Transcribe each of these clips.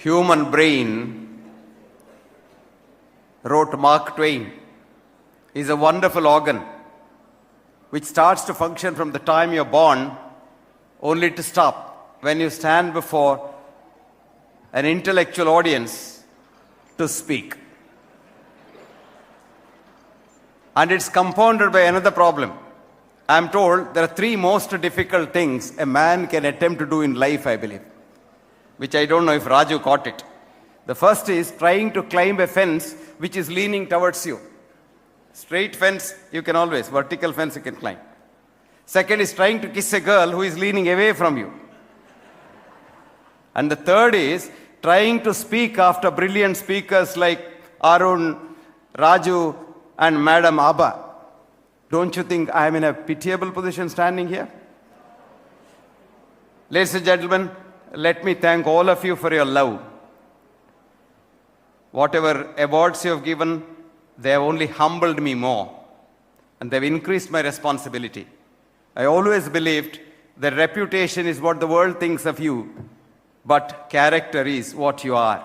human brain, wrote Mark Twain, is a wonderful organ which starts to function from the time you're born, only to stop when you stand before an intellectual audience to speak. And it's compounded by another problem. I'm told there are three most difficult things a man can attempt to do in life, I believe, which I don't know if Raju caught it. The first is trying to climb a fence which is leaning towards you. Straight fence, you can always. Vertical fence, you can climb. Second is trying to kiss a girl who is leaning away from you. And the third is trying to speak after brilliant speakers like Arun, Raju, and Madam Abba. Don't you think I am in a pitiable position standing here? Ladies and gentlemen, let me thank all of you for your love. Whatever awards you have given, they have only humbled me more, and they've increased my responsibility. I always believed that reputation is what the world thinks of you, but character is what you are.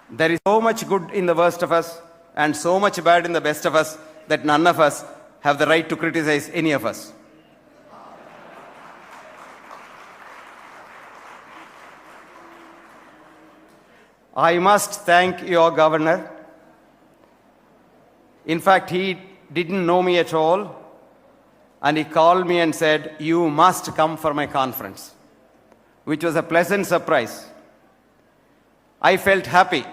There is so much good in the worst of us and so much bad in the best of us that none of us have the right to criticize any of us. I must thank your governor. In fact, he didn't know me at all, and he called me and said, "You must come for my conference," which was a pleasant surprise. I felt happy.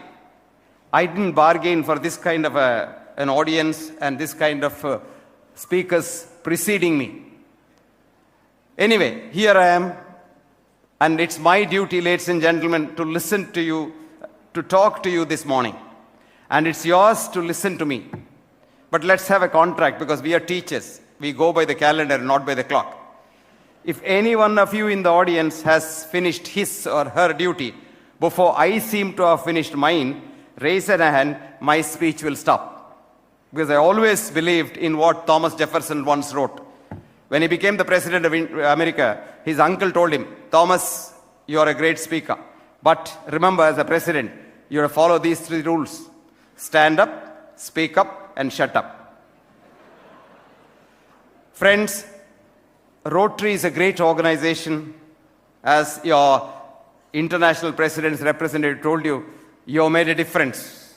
I didn't bargain for this kind of an audience and this kind of speakers preceding me. Anyway, here I am, and it's my duty, ladies and gentlemen, to listen to you, to talk to you this morning. And it's yours to listen to me. But let's have a contract, because we are teachers. We go by the calendar, not by the clock. If any one of you in the audience has finished his or her duty before I seem to have finished mine, raise a hand, my speech will stop. Because I always believed in what Thomas Jefferson once wrote. When he became the president of America, his uncle told him, "Thomas, you are a great speaker. But remember, as a president, you have to follow these three rules. Stand up, speak up, and shut up." Friends, Rotary is a great organization. As your international president's representative told you, you have made a difference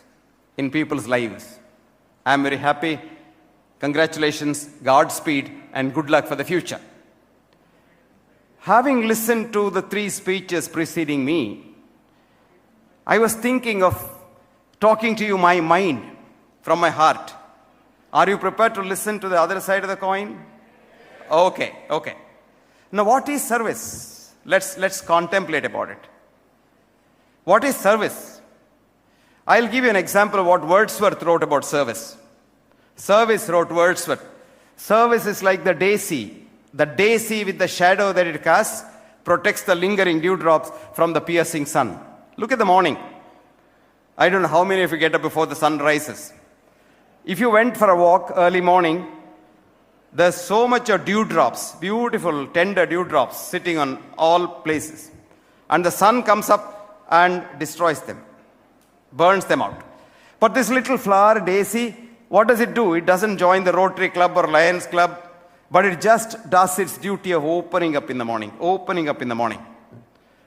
in people's lives. I am very happy. Congratulations, Godspeed, and good luck for the future. Having listened to the three speeches preceding me, I was thinking of talking to you my mind from my heart. Are you prepared to listen to the other side of the coin? Okay. Now, what is service? Let's contemplate about it. What is service? I'll give you an example of what Wordsworth wrote about service. Service, wrote Wordsworth, service is like the daisy. The daisy, with the shadow that it casts, protects the lingering dewdrops from the piercing sun. Look at the morning. I don't know how many of you get up before the sun rises. If you went for a walk early morning, there's so much of dewdrops, beautiful, tender dewdrops sitting on all places. And the sun comes up and destroys them, burns them out. But this little flower, daisy, what does it do? It doesn't join the Rotary Club or Lions Club, but it just does its duty of opening up in the morning.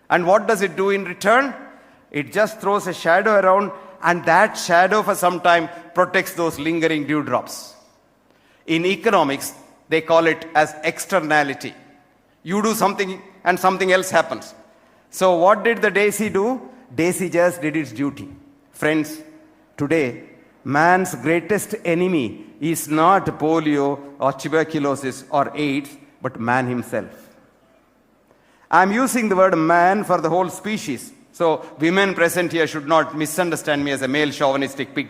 And what does it do in return? It just throws a shadow around, and that shadow for some time protects those lingering dewdrops. In economics, they call it as externality. You do something and something else happens. So what did the daisy do? Daisy just did its duty. Friends, today, man's greatest enemy is not polio or tuberculosis or AIDS, but man himself. I'm using the word man for the whole species. So women present here should not misunderstand me as a male chauvinistic pig.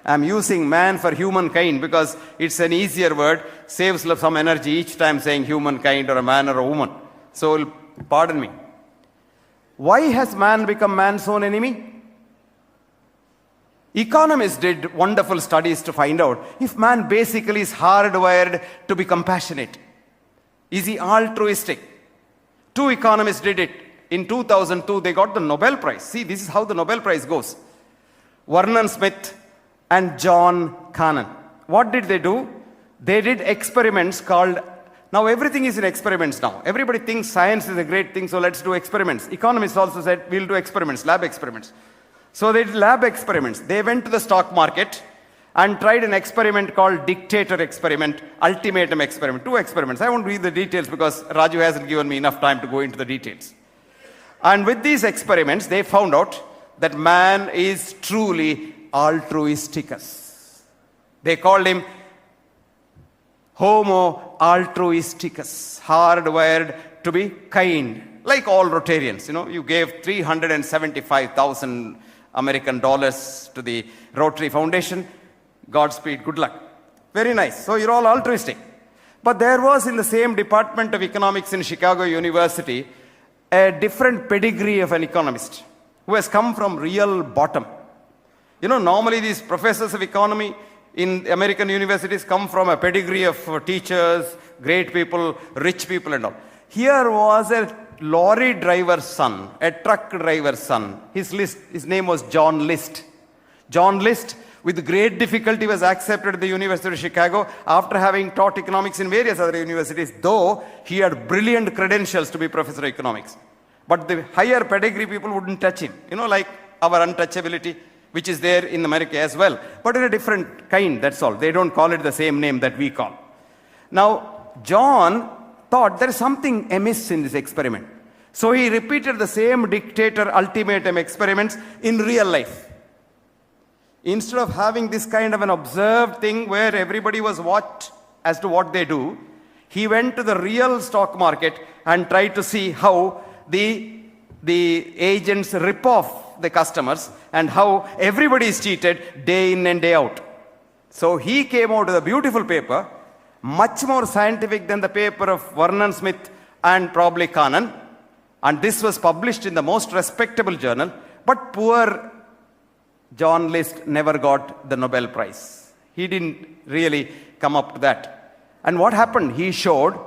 I'm using man for humankind because it's an easier word, saves some energy each time saying humankind or a man or a woman. So pardon me. Why has man become man's own enemy? Economists did wonderful studies to find out if man basically is hardwired to be compassionate. Is he altruistic? Two economists did it. In 2002, they got the Nobel Prize. See, this is how the Nobel Prize goes. Vernon Smith and John Cannon. What did they do? They did experiments called, now everything is in experiments now. Everybody thinks science is a great thing, so let's do experiments. Economists also said, we'll do experiments, lab experiments. So they did lab experiments. They went to the stock market and tried an experiment called dictator experiment, ultimatum experiment. Two experiments. I won't read the details because Raju hasn't given me enough time to go into the details. And with these experiments, they found out that man is truly altruisticus. They called him Homo altruisticus, hardwired to be kind, like all Rotarians. You know, you gave 375,000 American dollars to the Rotary Foundation. Godspeed, good luck. Very nice. So you're all altruistic. But there was in the same department of economics in Chicago University a different pedigree of an economist who has come from real bottom. You know, normally these professors of economy in American universities come from a pedigree of teachers, great people, rich people and all. Here was a lorry driver's son, a truck driver's son. His name was John List. John List, with great difficulty, was accepted at the University of Chicago after having taught economics in various other universities, though he had brilliant credentials to be professor of economics. But the higher pedigree people wouldn't touch him, you know, like our untouchability, which is there in America as well, but in a different kind, that's all. They don't call it the same name that we call. Now, John thought there is something amiss in this experiment. So he repeated the same dictator ultimatum experiments in real life. Instead of having this kind of an observed thing where everybody was watched as to what they do, he went to the real stock market and tried to see how the agents rip off the customers and how everybody is cheated day in and day out. So he came out with a beautiful paper, much more scientific than the paper of Vernon Smith and probably Cannon. And this was published in the most respectable journal. But poor John List never got the Nobel Prize. He didn't really come up to that. And what happened? He showed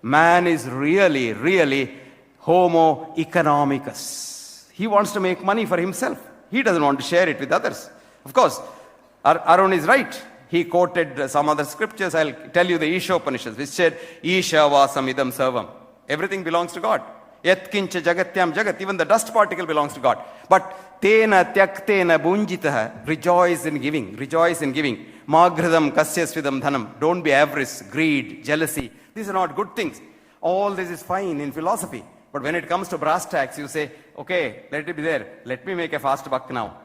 man is really, really Homo economicus. He wants to make money for himself. He doesn't want to share it with others. Of course, Arun is right. He quoted some other scriptures. I'll tell you the Isha Upanishads, which said, Isha vasam idam sarvam. Everything belongs to God. Yat kincha jagatyam jagat. Even the dust particle belongs to God. But tena tyaktena bunjitaha. Rejoice in giving. Rejoice in giving. Maghridam kasyasvidam dhanam. Don't be avarice, greed, jealousy. These are not good things. All this is fine in philosophy. But when it comes to brass tacks, you say, okay, let it be there. Let me make a fast buck now.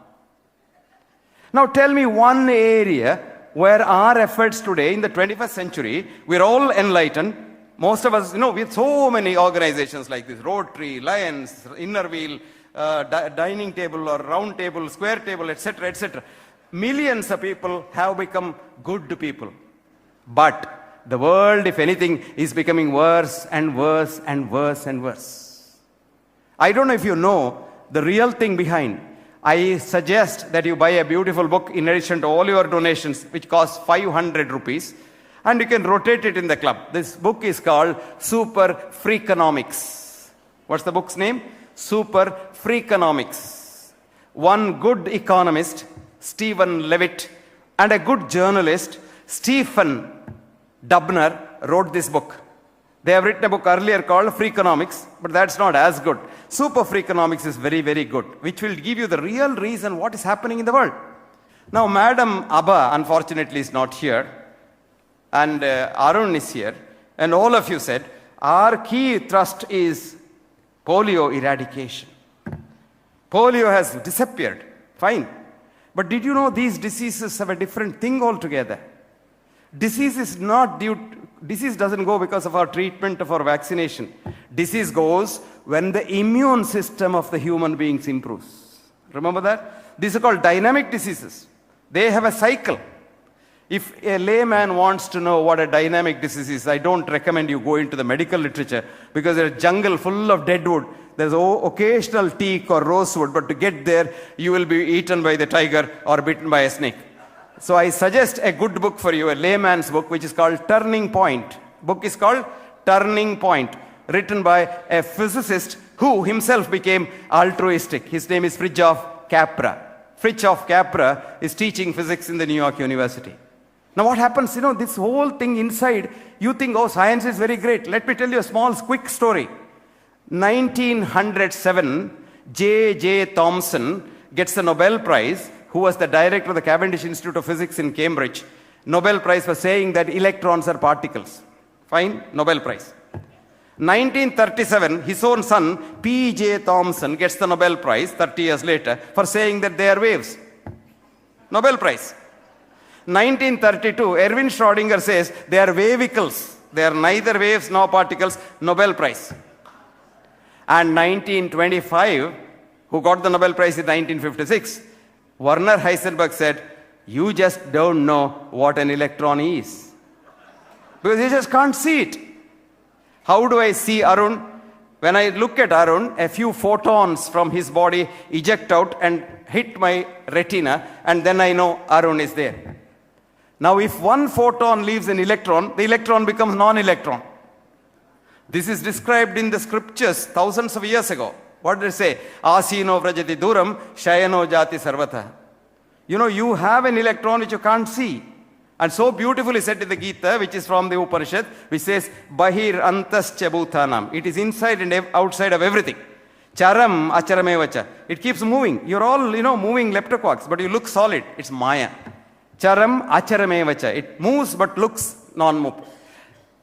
Now tell me one area where our efforts today in the 21st century, we're all enlightened. Most of us, you know, we have so many organizations like this, Rotary, Lions, Inner Wheel, Dining Table or Round Table, Square Table, etc., etc. Millions of people have become good people. But the world, if anything, is becoming worse and worse and worse and worse. I don't know if you know the real thing behind. I suggest that you buy a beautiful book in addition to all your donations, which costs 500 rupees, and you can rotate it in the club. This book is called Super Freakonomics. What's the book's name? Super Freakonomics. One good economist, Stephen Levitt, and a good journalist, Stephen Dubner, wrote this book. They have written a book earlier called Freakonomics, but that's not as good. Super Freakonomics is very, very good, which will give you the real reason what is happening in the world. Now, Madam Abba, unfortunately, is not here, and Arun is here, and all of you said, our key thrust is polio eradication. Polio has disappeared, fine. But did you know these diseases have a different thing altogether? Disease doesn't go because of our treatment or vaccination. Disease goes when the immune system of the human beings improves. Remember that? These are called dynamic diseases. They have a cycle. If a layman wants to know what a dynamic disease is, I don't recommend you go into the medical literature because there's a jungle full of dead wood. There's occasional teak or rosewood, but to get there, you will be eaten by the tiger or bitten by a snake. So I suggest a good book for you, a layman's book, which is called Turning Point. Book is called Turning Point. written by a physicist who himself became altruistic. His name is Fritjof Capra. Fritjof Capra is teaching physics in the New York University. Now what happens, this whole thing inside, you think, oh, science is very great. Let me tell you a small, quick story. 1907, J.J. Thomson gets the Nobel Prize, who was the director of the Cavendish Institute of Physics in Cambridge. Nobel Prize for saying that electrons are particles. Fine, Nobel Prize. 1937, his own son, P.J. Thomson, gets the Nobel Prize 30 years later for saying that they are waves. Nobel Prize. 1932, Erwin Schrödinger says they are wavicles. They are neither waves nor particles. Nobel Prize. And 1925, who got the Nobel Prize in 1956, Werner Heisenberg said, you just don't know what an electron is. Because you just can't see it. How do I see Arun? When I look at Arun, a few photons from his body eject out and hit my retina, and then I know Arun is there. Now, if one photon leaves an electron, the electron becomes non-electron. This is described in the scriptures thousands of years ago. What did it say? Asino vrajati duram, shayano jati sarvata. You have an electron which you can't see. And so beautifully said in the Gita, which is from the Upanishad, which says, Bahir antascha bhutanam. It is inside and outside of everything. Charam acharamevacha. It keeps moving. You're all, moving leptoquarks, but you look solid. It's Maya. Charam acharamevacha. It moves but looks non-move.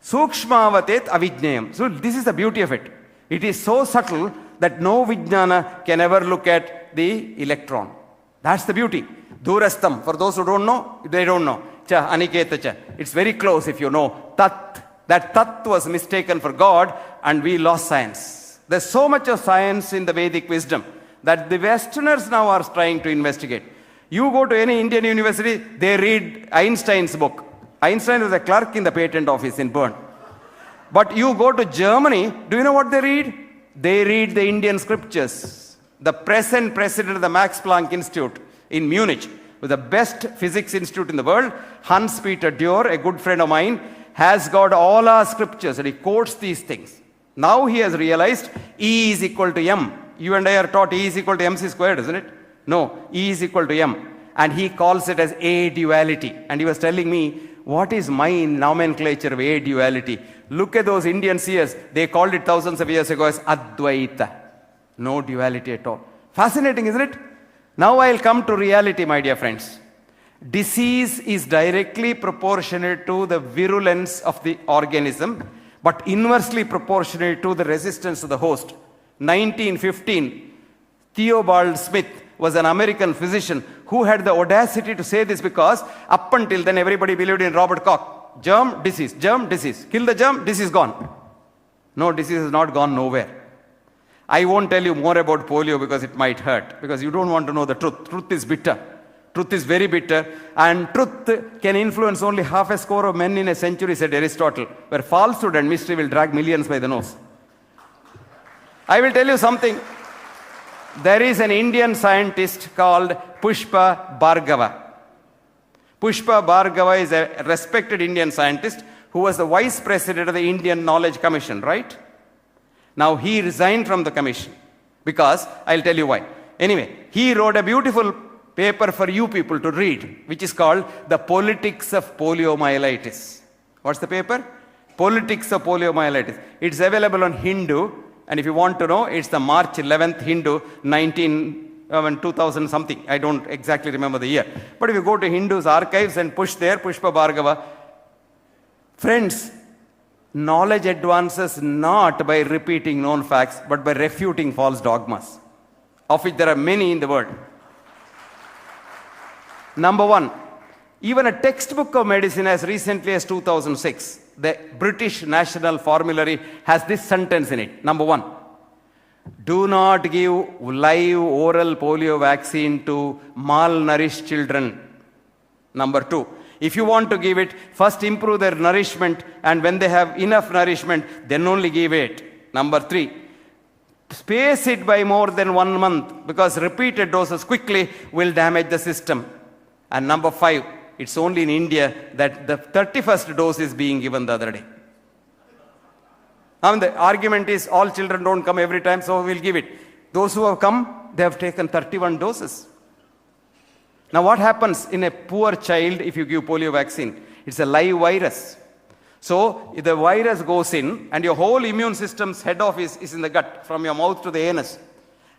Sukshmavatet avijnayam. So this is the beauty of it. It is so subtle that no vijnana can ever look at the electron. That's the beauty. Durastam. For those who don't know, they don't know. Cha, aniketa cha. It's very close if you know. Tat. That tat was mistaken for God and we lost science. There's so much of science in the Vedic wisdom that the Westerners now are trying to investigate. You go to any Indian university, they read Einstein's book. Einstein was a clerk in the patent office in Bern. But you go to Germany, do you know what they read? They read the Indian scriptures. The present president of the Max Planck Institute in Munich, with the best physics institute in the world, Hans-Peter Dürr, a good friend of mine, has got all our scriptures and he quotes these things. Now he has realized E is equal to M. You and I are taught E is equal to MC squared, isn't it? No, E is equal to M. And he calls it as A duality. And he was telling me, what is my nomenclature of A duality? Look at those Indian seers. They called it thousands of years ago as Advaita. No duality at all. Fascinating, isn't it? Now I'll come to reality, my dear friends. Disease is directly proportionate to the virulence of the organism, but inversely proportionate to the resistance of the host. 1915, Theobald Smith was an American physician who had the audacity to say this because up until then everybody believed in Robert Koch. Germ, disease, kill the germ, disease gone. No, disease has not gone nowhere. I won't tell you more about polio because it might hurt, because you don't want to know the truth. Truth is bitter. Truth is very bitter, and truth can influence only half a score of men in a century, said Aristotle, where falsehood and mystery will drag millions by the nose. I will tell you something. There is an Indian scientist called Pushpa Bhargava. Pushpa Bhargava is a respected Indian scientist who was the vice president of the Indian Knowledge Commission, right? Now he resigned from the commission because, I'll tell you why. Anyway, he wrote a beautiful paper for you people to read, which is called The Politics of Poliomyelitis. What's the paper? Politics of Poliomyelitis. It's available on Hindu, and if you want to know, it's the March 11th Hindu, 2000 something. I don't exactly remember the year. But if you go to Hindu's archives and push there, Pushpa Bhargava, friends, knowledge advances not by repeating known facts, but by refuting false dogmas, of which there are many in the world. Number one, even a textbook of medicine as recently as 2006, the British National Formulary has this sentence in it. Number one, do not give live oral polio vaccine to malnourished children. Number two, if you want to give it, first improve their nourishment, and when they have enough nourishment, then only give it. Number three, space it by more than 1 month, because repeated doses quickly will damage the system. And number five, it's only in India that the 31st dose is being given the other day. I mean, the argument is all children don't come every time, so we'll give it. Those who have come, they have taken 31 doses. Now, what happens in a poor child if you give polio vaccine? It's a live virus. So, if the virus goes in and your whole immune system's head office is in the gut, from your mouth to the anus.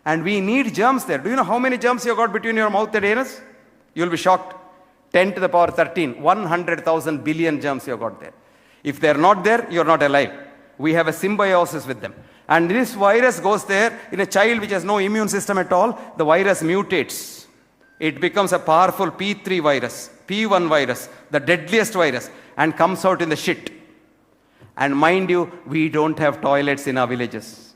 And we need germs there. Do you know how many germs you got between your mouth and anus? You'll be shocked. 10 to the power 13, 100,000 billion germs you got there. If they're not there, you're not alive. We have a symbiosis with them. And this virus goes there in a child which has no immune system at all. The virus mutates. It becomes a powerful P3 virus, P1 virus, the deadliest virus, and comes out in the shit. And mind you, we don't have toilets in our villages.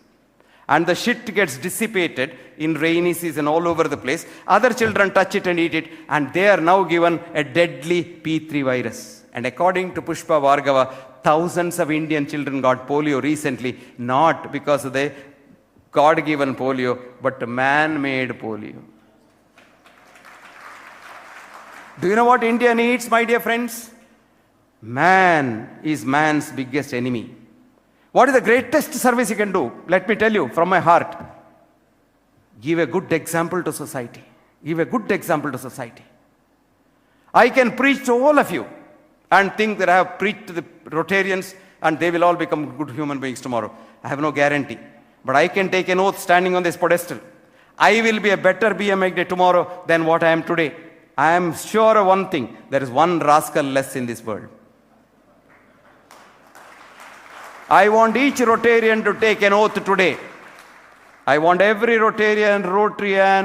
And the shit gets dissipated in rainy season all over the place. Other children touch it and eat it, and they are now given a deadly P3 virus. And according to Pushpa Bhargava, thousands of Indian children got polio recently, not because of the God-given polio, but man-made polio. Do you know what India needs, my dear friends? Man is man's biggest enemy. What is the greatest service you can do? Let me tell you from my heart. Give a good example to society. Give a good example to society. I can preach to all of you and think that I have preached to the Rotarians and they will all become good human beings tomorrow. I have no guarantee. But I can take an oath standing on this pedestal. I will be a better BMX tomorrow than what I am today. I am sure of one thing. There is one rascal less in this world. I want each Rotarian to take an oath today. I want every Rotarian,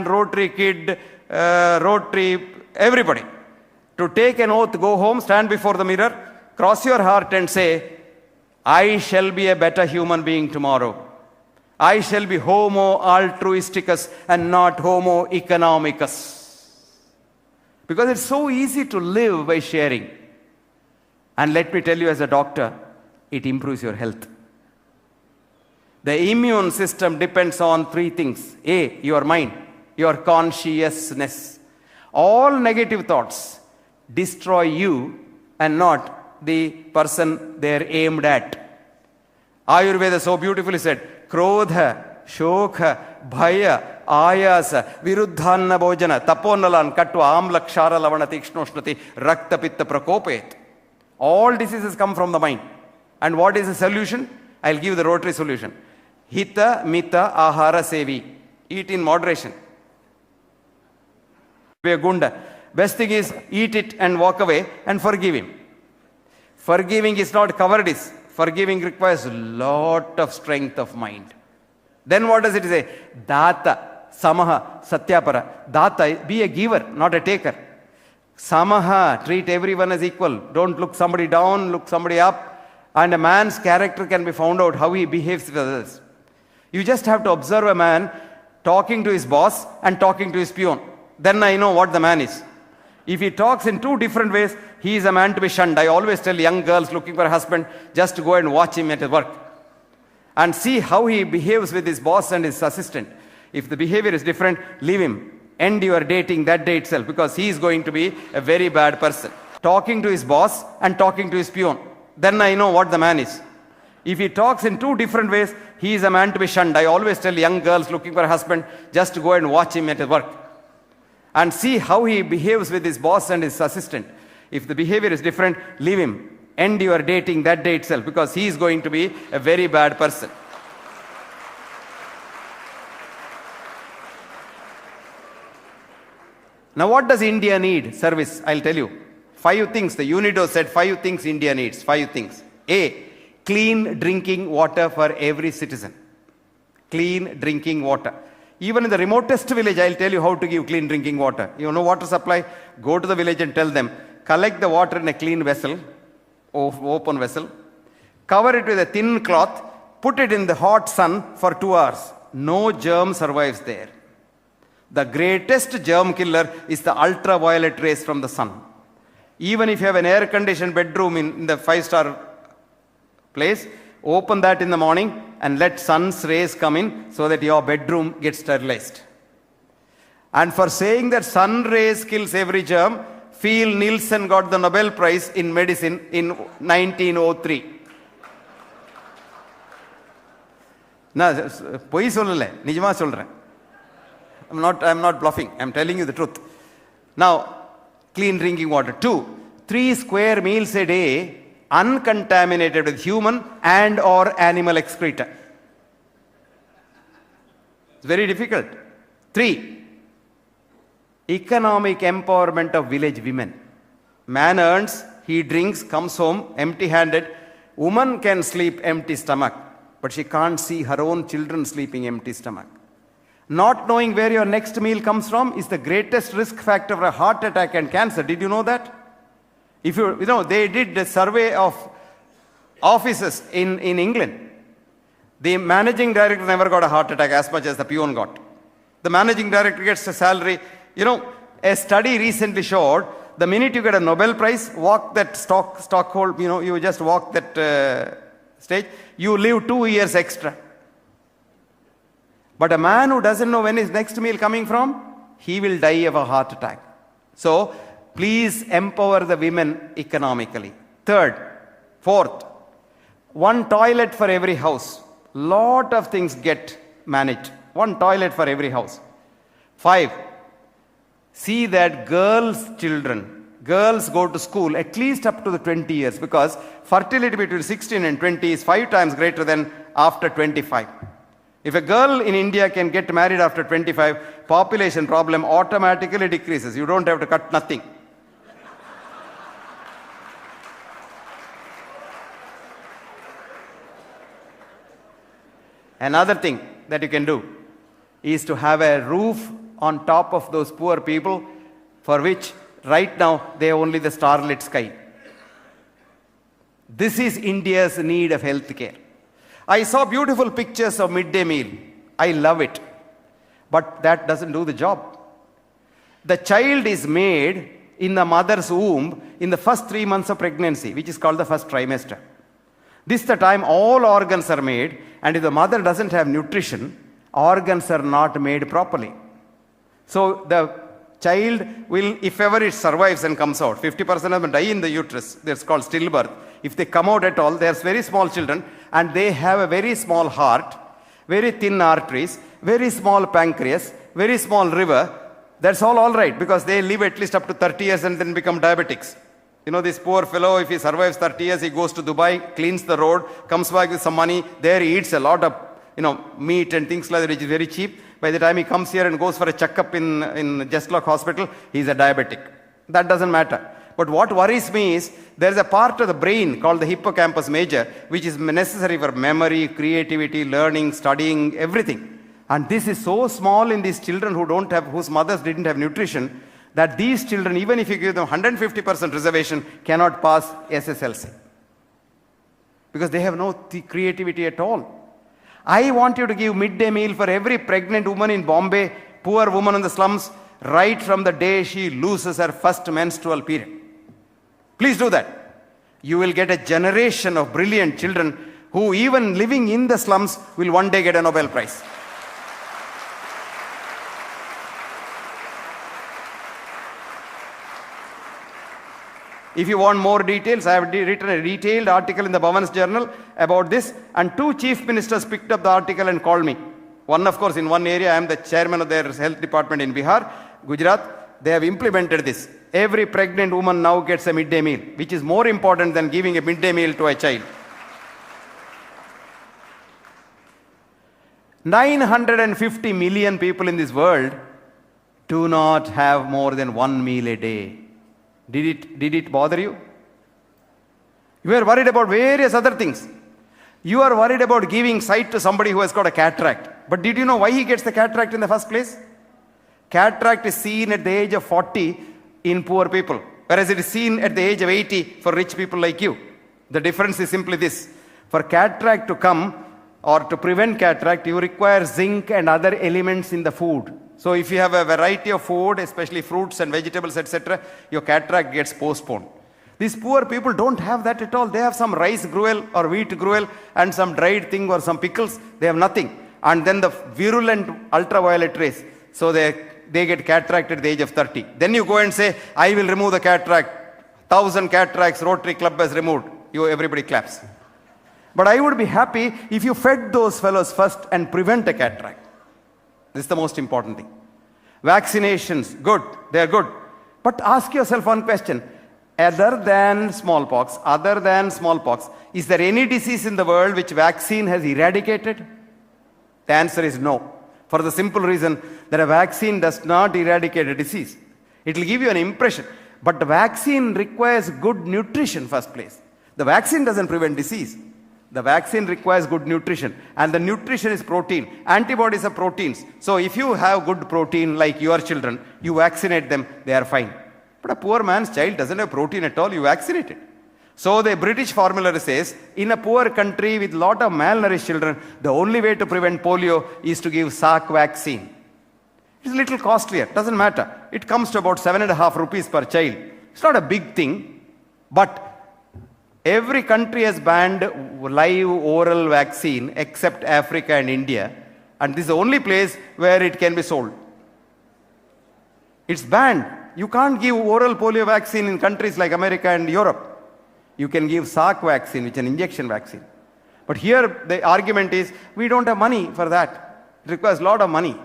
Rotary kid, Rotary, everybody to take an oath, go home, stand before the mirror, cross your heart and say, I shall be a better human being tomorrow. I shall be homo altruisticus and not homo economicus. Because it's so easy to live by sharing. And let me tell you as a doctor, it improves your health. The immune system depends on three things. A, your mind, your consciousness. All negative thoughts destroy you and not the person they're aimed at. Ayurveda so beautifully said, Krodha, Shokha, Bhaya, Ayasa, Viruddhanna Bhojana, Taponalan, Katva, Amla, Kshara, Lavana, Tikshnoshnati, Rakta, Pitta, Prakopet. All diseases come from the mind. And what is the solution? I'll give the Rotary solution. Hita, Mita, Ahara, Sevi. Eat in moderation. Be a gunda. Best thing is eat it and walk away and forgive him. Forgiving is not cowardice. Forgiving requires a lot of strength of mind. Then what does it say? Data, Samaha, Satyapara. Data, be a giver, not a taker. Samaha, treat everyone as equal. Don't look somebody down, look somebody up. And a man's character can be found out how he behaves with others. You just have to observe a man talking to his boss and talking to his peon. Then I know what the man is. If he talks in two different ways, he is a man to be shunned. I always tell young girls looking for a husband, just to go and watch him at his work. And see how he behaves with his boss and his assistant. If the behavior is different, leave him. End your dating that day itself, because he is going to be a very bad person. Talking to his boss and talking to his peon. Then I know what the man is. If he talks in two different ways, he is a man to be shunned. I always tell young girls looking for a husband, just to go and watch him at his work. And see how he behaves with his boss and his assistant. If the behavior is different, leave him. End your dating that day itself, because he is going to be a very bad person. Now what does India need? Service, I'll tell you. 5 things. The UNIDO said 5 things India needs. 5 things. A, clean drinking water for every citizen. Clean drinking water. Even in the remotest village, I'll tell you how to give clean drinking water. You know water supply? Go to the village and tell them, collect the water in a clean vessel, open vessel, cover it with a thin cloth, put it in the hot sun for 2 hours. No germ survives there. The greatest germ killer is the ultraviolet rays from the sun. Even if you have an air-conditioned bedroom in the 5-star place, open that in the morning and let sun's rays come in so that your bedroom gets sterilized. And for saying that sun rays kills every germ, Phil Nielsen got the Nobel Prize in medicine in 1903. நான் பொய் சொல்லலை, நிஜமாக சொல்கிறேன். I'm not bluffing. I'm telling you the truth. Now, clean drinking water. 2, 3 square meals a day uncontaminated with human and or animal excreta. It's very difficult. 3, economic empowerment of village women. Man earns, he drinks, comes home empty-handed. Woman can sleep empty stomach, but she can't see her own children sleeping empty stomach. Not knowing where your next meal comes from is the greatest risk factor for a heart attack and cancer. Did you know that? If you know, they did a survey of offices in England. The managing director never got a heart attack as much as the peon got. The managing director gets a salary. You know, a study recently showed the minute you get a Nobel Prize, walk that Stockholm, you know, you just walk that stage, you live 2 years extra. But a man who doesn't know when his next meal coming from, he will die of a heart attack. So, please empower the women economically. 3rd, 4th, 1 toilet for every house. Lot of things get managed. 1 toilet for every house. 5, see that girls go to school at least up to the 20 years, because fertility between 16 and 20 is 5 times greater than after 25. If a girl in India can get married after 25, population problem automatically decreases. You don't have to cut nothing. Another thing that you can do is to have a roof on top of those poor people, for which right now they have only the starlit sky. This is India's need of health care. I saw beautiful pictures of midday meal. I love it. But that doesn't do the job. The child is made in the mother's womb in the first 3 months of pregnancy, which is called the first trimester. This is the time all organs are made, and if the mother doesn't have nutrition, organs are not made properly. So the child will, if ever it survives and comes out, 50% of them die in the uterus. That's called stillbirth. If they come out at all, they are very small children, and they have a very small heart, very thin arteries, very small pancreas, very small liver. That's all right, because they live at least up to 30 years and then become diabetics. You know, this poor fellow, if he survives 30 years, he goes to Dubai, cleans the road, comes back with some money. There he eats a lot of, meat and things like that, which is very cheap. By the time he comes here and goes for a checkup in Justlock Hospital, he's a diabetic. That doesn't matter. But what worries me is there is a part of the brain called the hippocampus major, which is necessary for memory, creativity, learning, studying, everything. And this is so small in these children whose mothers didn't have nutrition, that these children, even if you give them 150% reservation, cannot pass SSLC. Because they have no creativity at all. I want you to give midday meal for every pregnant woman in Bombay, poor woman in the slums, right from the day she loses her first menstrual period. Please do that. You will get a generation of brilliant children who, even living in the slums, will one day get a Nobel Prize. If you want more details, I have written a detailed article in the Bhavan's Journal about this, and 2 chief ministers picked up the article and called me. One, of course, in one area, I am the chairman of their health department in Bihar, Gujarat. They have implemented this. Every pregnant woman now gets a midday meal, which is more important than giving a midday meal to a child. 950 million people in this world do not have more than 1 meal a day. Did it bother you? You are worried about various other things. You are worried about giving sight to somebody who has got a cataract. But did you know why he gets the cataract in the first place? Cataract is seen at the age of 40 in poor people, whereas it is seen at the age of 80 for rich people like you. The difference is simply this. For cataract to come, or to prevent cataract, you require zinc and other elements in the food. So if you have a variety of food, especially fruits and vegetables, etc., your cataract gets postponed. These poor people don't have that at all. They have some rice gruel or wheat gruel and some dried thing or some pickles. They have nothing. And then the virulent ultraviolet rays. So they get cataract at the age of 30. Then you go and say, I will remove the cataract. 1,000 cataracts Rotary Club has removed. Everybody claps. But I would be happy if you fed those fellows first and prevent a cataract. This is the most important thing. Vaccinations, good, they are good. But ask yourself one question. Other than smallpox, is there any disease in the world which vaccine has eradicated? The answer is no. For the simple reason that a vaccine does not eradicate a disease. It will give you an impression. But the vaccine requires good nutrition first place. The vaccine doesn't prevent disease. The vaccine requires good nutrition. And the nutrition is protein. Antibodies are proteins. So if you have good protein like your children, you vaccinate them, they are fine. But a poor man's child doesn't have protein at all, you vaccinate it. So the British formulary says, in a poor country with lot of malnourished children, the only way to prevent polio is to give Salk vaccine. It's a little costlier, doesn't matter. It comes to about 7.5 rupees per child. It's not a big thing, but every country has banned live oral vaccine except Africa and India, and this is the only place where it can be sold. It's banned. You can't give oral polio vaccine in countries like America and Europe. You can give Salk vaccine, which is an injection vaccine. But here the argument is, we don't have money for that. It requires a lot of money.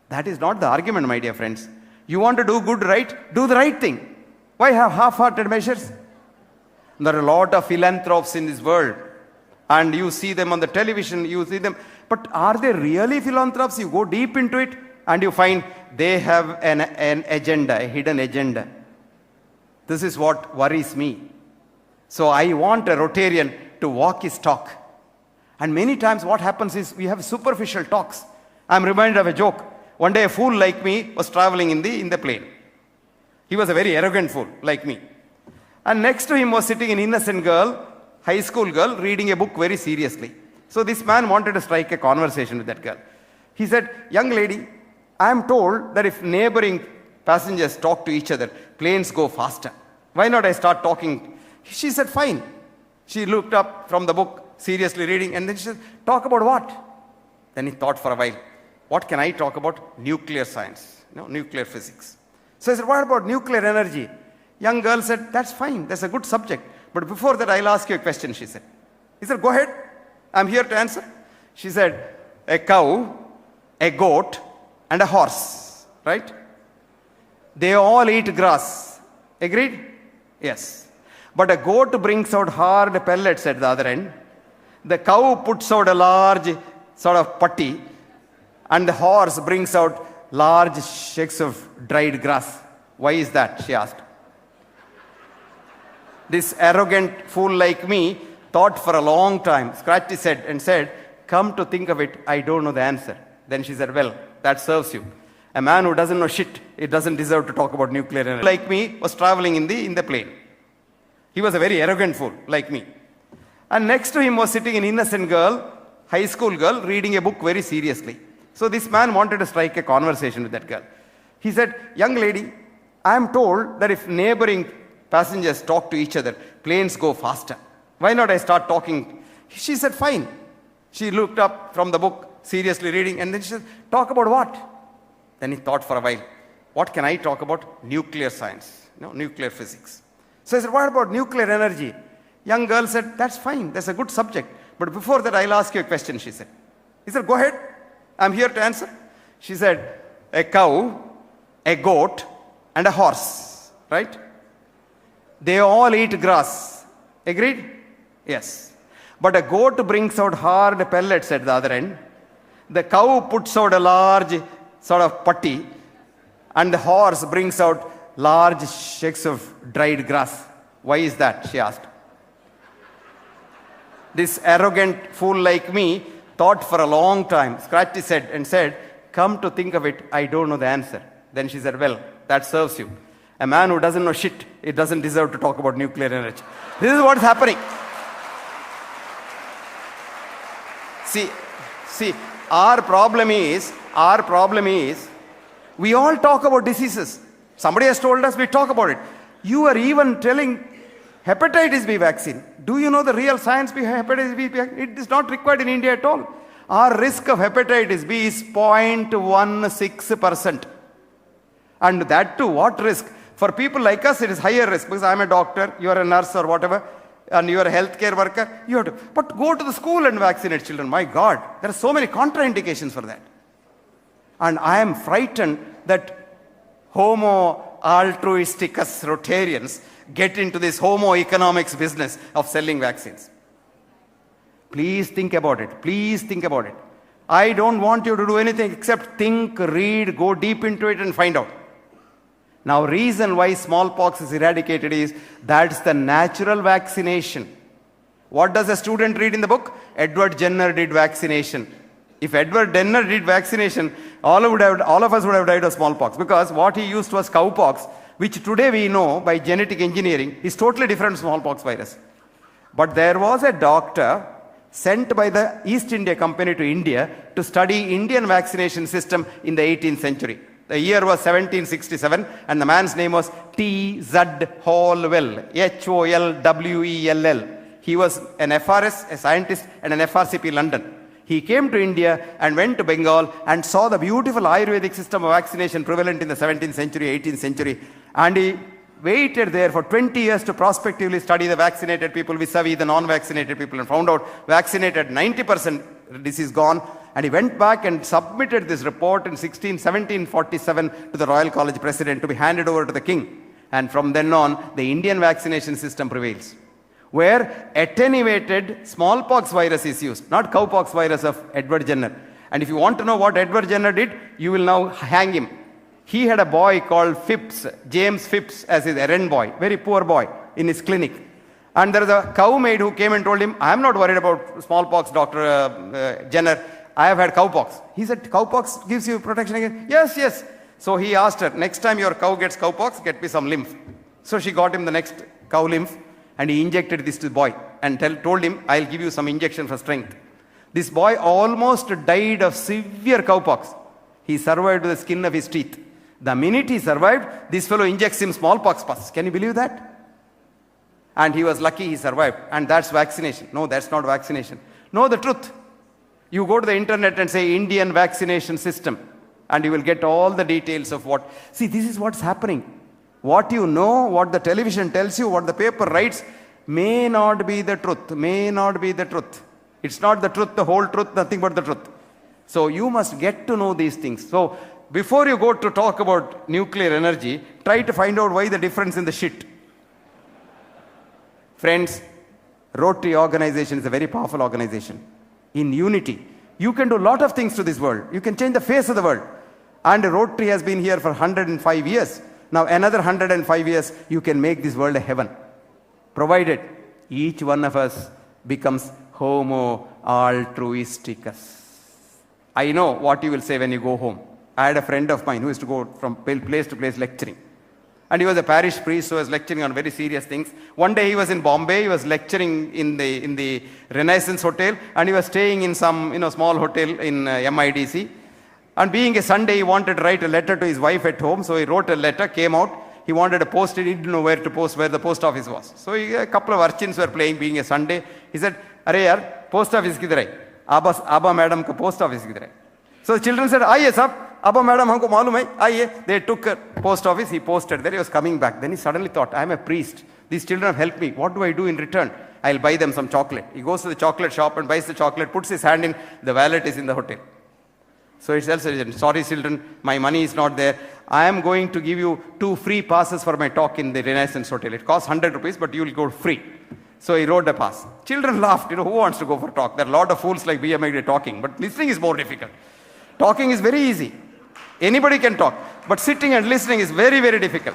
That is not the argument, my dear friends. You want to do good, right? Do the right thing. Why have half-hearted measures? There are a lot of philanthropes in this world. And you see them on the television, you see them. But are they really philanthropes? You go deep into it and you find they have an agenda, a hidden agenda. This is what worries me. So I want a Rotarian to walk his talk. And many times what happens is we have superficial talks. I'm reminded of a joke. One day a fool like me was traveling in the plane. He was a very arrogant fool like me. And next to him was sitting an innocent girl, high school girl, reading a book very seriously. So this man wanted to strike a conversation with that girl. He said, young lady, I am told that if neighboring passengers talk to each other, planes go faster. Why not I start talking? She said, fine. She looked up from the book, seriously reading, and then she said, talk about what? Then he thought for a while, what can I talk about? Nuclear science, nuclear physics. So I said, what about nuclear energy? Young girl said, that's fine, that's a good subject. But before that, I'll ask you a question, she said. He said, go ahead, I'm here to answer. She said, a cow, a goat, and a horse, right? They all eat grass. Agreed? Yes. But a goat brings out hard pellets at the other end. The cow puts out a large sort of putty, and the horse brings out large shakes of dried grass. Why is that? She asked. This arrogant fool like me thought for a long time, scratched his head and said, come to think of it, I don't know the answer. Then she said, well, that serves you. A man who doesn't know shit, it doesn't deserve to talk about nuclear energy. Like me was traveling in the plane. He was a very arrogant fool like me. And next to him was sitting an innocent girl, high school girl, reading a book very seriously. So this man wanted to strike a conversation with that girl. He said, young lady, I am told that if neighboring passengers talk to each other, planes go faster. Why not I start talking? She said, fine. She looked up from the book, seriously reading, and then she said, talk about what? Then he thought for a while, what can I talk about? Nuclear science, nuclear physics. So I said, what about nuclear energy? Young girl said, that's fine, that's a good subject. But before that, I'll ask you a question, she said. He said, go ahead, I'm here to answer. She said, a cow, a goat, and a horse, right? They all eat grass. Agreed? Yes. But a goat brings out hard pellets at the other end. The cow puts out a large sort of putty, and the horse brings out large shakes of dried grass. Why is that? She asked. This arrogant fool like me thought for a long time, scratched his head and said, come to think of it, I don't know the answer. Then she said, well, that serves you. A man who doesn't know shit, it doesn't deserve to talk about nuclear energy. This is what's happening. See, our problem is, we all talk about diseases. Somebody has told us, we talk about it. You are even telling hepatitis B vaccine. Do you know the real science behind hepatitis B vaccine? It is not required in India at all. Our risk of hepatitis B is 0.16%. And that too, what risk? For people like us, it is higher risk because I am a doctor, you are a nurse or whatever. and you are a healthcare worker, you have to. But go to the school and vaccinate children. My God, there are so many contraindications for that. And I am frightened that Homo altruisticus Rotarians get into this Homo economics business of selling vaccines. Please think about it. Please think about it. I don't want you to do anything except think, read, go deep into it and find out. Now, reason why smallpox is eradicated is that's the natural vaccination. What does a student read in the book? Edward Jenner did vaccination. If Edward Jenner did vaccination, all of us would have died of smallpox, because what he used was cowpox, which today we know by genetic engineering is totally different smallpox virus. But there was a doctor sent by the East India Company to India to study Indian vaccination system in the 18th century. The year was 1767 and the man's name was T.Z. Holwell, Holwell. He was an FRS, a scientist, and an FRCP London. He came to India and went to Bengal and saw the beautiful Ayurvedic system of vaccination prevalent in the 17th century, 18th century. And he waited there for 20 years to prospectively study the vaccinated people vis-a-vis the non-vaccinated people, and found out vaccinated 90% disease gone. And he went back and submitted this report in 1747 to the Royal College President to be handed over to the king. And from then on, the Indian vaccination system prevails, where attenuated smallpox virus is used, not cowpox virus of Edward Jenner. And if you want to know what Edward Jenner did, you will now hang him. He had a boy called Phipps, James Phipps, as his errand boy, very poor boy, in his clinic. And there is a cow maid who came and told him, I am not worried about smallpox, Dr. Jenner. I have had cowpox. He said, cowpox gives you protection against? Yes, yes. So he asked her, next time your cow gets cowpox, get me some lymph. So she got him the next cow lymph, and he injected this to the boy and told him, I'll give you some injection for strength. This boy almost died of severe cowpox. He survived with the skin of his teeth. The minute he survived, this fellow injects him smallpox pus. Can you believe that? And he was lucky he survived. And that's vaccination. No, that's not vaccination. Know the truth. You go to the internet and say Indian vaccination system, and you will get all the details of what. See, this is what's happening. What you know, what the television tells you, what the paper writes, may not be the truth. May not be the truth. It's not the truth, the whole truth, nothing but the truth. So you must get to know these things. So before you go to talk about nuclear energy, try to find out why the difference in the shit. Friends, Rotary organization is a very powerful organization. In unity, you can do a lot of things to this world. You can change the face of the world. And Rotary has been here for 105 years. Now another 105 years, you can make this world a heaven. Provided each one of us becomes Homo altruisticus. I know what you will say when you go home. I had a friend of mine who used to go from place to place lecturing. And he was a parish priest who was lecturing on very serious things. One day he was in Bombay, he was lecturing in the Renaissance Hotel, and he was staying in some small hotel in MIDC. And being a Sunday, he wanted to write a letter to his wife at home, so he wrote a letter, came out, he wanted to post it, he didn't know where to post, where the post office was. So a couple of urchins were playing, being a Sunday. He said, "Arey yaar, post office kidhar hai? Abba madam ka post office kidhar hai?" So the children said, "Aiye sab, Abba madam humko malum hai, aiye." They took a post office, he posted there, he was coming back. Then he suddenly thought, I am a priest, these children have helped me, what do I do in return? I'll buy them some chocolate. He goes to the chocolate shop and buys the chocolate, puts his hand in, the wallet is in the hotel. So he tells them, "Sorry children, my money is not there. I am going to give you 2 free passes for my talk in the Renaissance Hotel. It costs 100 rupees, but you will go free." So he wrote a pass. Children laughed. Who wants to go for talk? There are a lot of fools like BMI talking, but listening is more difficult. Talking is very easy. Anybody can talk, but sitting and listening is very, very difficult.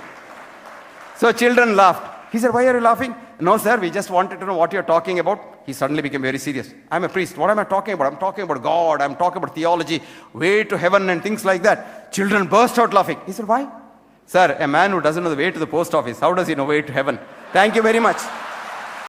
So children laughed. He said, "Why are you laughing?" "No, sir, we just wanted to know what you're talking about." He suddenly became very serious. "I'm a priest. What am I talking about? I'm talking about God. I'm talking about theology, way to heaven and things like that." Children burst out laughing. He said, "Why?" "Sir, a man who doesn't know the way to the post office, how does he know way to heaven?" Thank you very much.